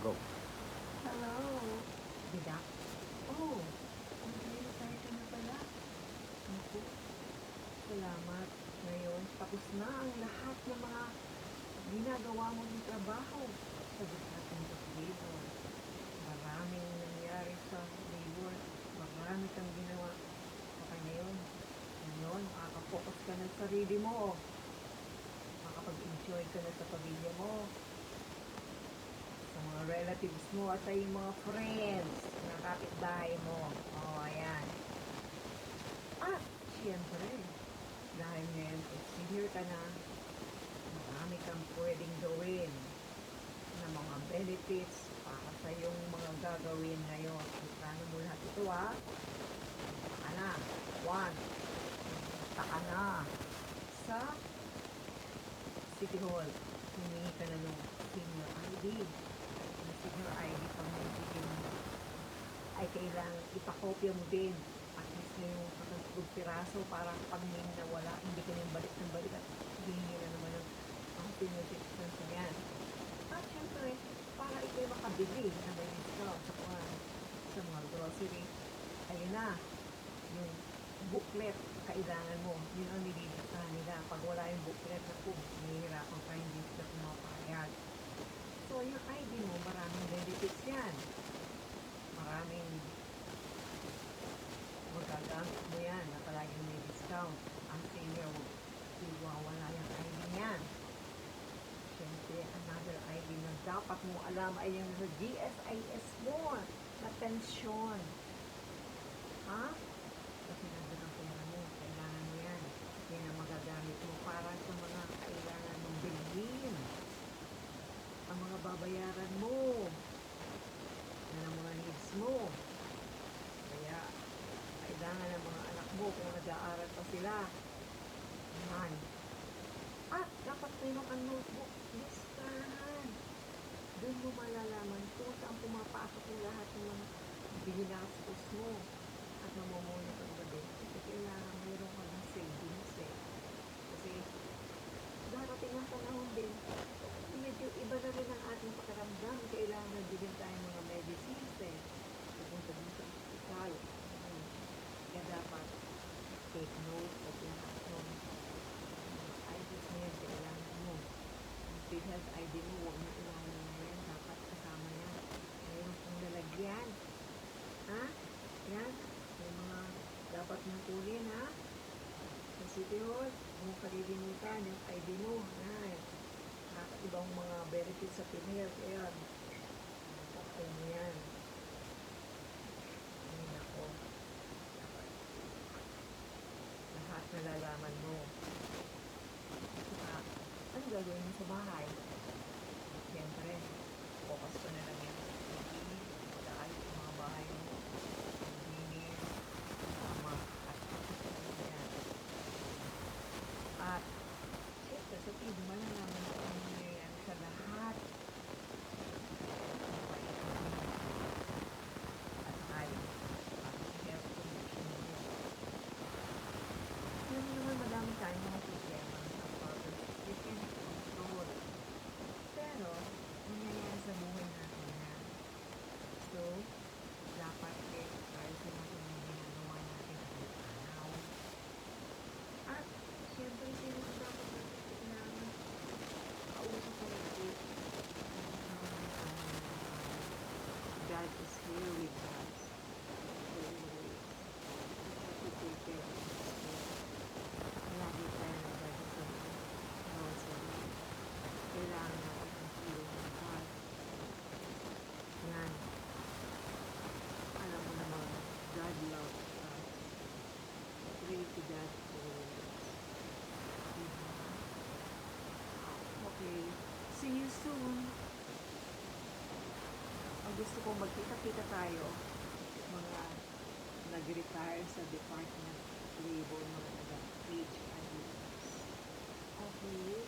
Go. Hello. Bidak? Oh, mag-retire ka na pala. Naku, salamat. Ngayon, tapos na ang lahat ng mga ginagawa mong trabaho sa Department of Labor. Maraming nangyari sa labor. Marami kang ginawa. Okay ngayon, makaka-focus ka na sa sarili mo. Makapag-enjoy ka na sa pamilya mo, sa mga relatives mo at sa iyong mga friends na kapitbahay mo. Ayan. At, syempre, dahil ngayon, senior ka na, marami kang pwedeng gawin na mga benefits para sa iyong mga gagawin ngayon. Plano mo lahat ito, ha? Taka na. One. Taka na. Sa City Hall, humingi ka na ng senior ID. Yung senior ID pang bibigyan mo ay kailangan ipakopya mo din at least na yung katagpog piraso para pag may nawala, hindi ka nang balik ng balik at hihingi na naman ang senior citizens na yan. At syempre, para ikaw makabili na may discount sa mga grocery, ayun na, yung booklet kailangan mo. Yun ang nililita nila. Pag wala yung booklet, naku, nahihirapan pa yung list na pumapayag. So, yung ID mo, maraming benefits yan. Maraming magagamit mo yan na palaging may discount. Ang senior, iwawala yung ID niyan. Siyempre, another ID na dapat mo alam ay yung sa GSIS mo na pensyon. Ha? Kasi nandun ang pera mo, kailangan mo yan. Yan ang magagamit mo para sa mga kailangan mong bilhin. Ang mga babayaran mo. Yan ang mga needs mo. Kaya, kailangan ng mga anak mo kung nag-aaral pa sila. Yan. At, dapat mayroon kang notebook. Listahan. Doon mo malalaman kung saan pumapasok yung lahat ng mga binilakos mo at mamumonitor mo din. Kasi kailangan mayroon ka ng savings eh. Kasi darating ang panahon din. Medyo iba na rin ang ating pakiramdam. Kailangan din tayo mga medicines eh. Pupunta din sa hospital. Kaya dapat take note of lahat ng IDs na yan kailangan mo. Ang PhilHealth ID mo, huwag mo ilalim na yan. Dapat kasama yan. Mayroon kong lalagyan. Ha? Yan. May mga dapat mong kunin, ha? Sa City Hall, huwag mong kalilimutan yung ID mo. Yan. Ibang mga benefits sa PhilHealth. Ayan. Takay mo yan. Ayan ako. Lahat nalalaman mo. Saka, ano gagawin mo sa bahay? Siyempre, focus ko na lang yan. Hindi, pag-aayos yung mga bahay mo. At siyempre sa TV malalaman mo ang nangyayari sa lahat at ay health condition mo. Yun naman madami tayong mga problema sa powder you can control. Pero nangyayari sa buhay natin yan. So, dapat tayo sa mga ginagawa natin araw-araw. At siyempre, sino ang dapat natin kailangan kausap sa natin. God is here with us. Always. We have to take care of us. Lagi tayo nagdadasal sa rosary. Kailangan natin ang tulong ng God. Yan. Alam mo naman, God loves us. Pray to God always. Okay. See you soon. Ang gusto kong magkita-kita tayo, mga nag-retire sa Department of Labor, mga nag-PhD. Okay.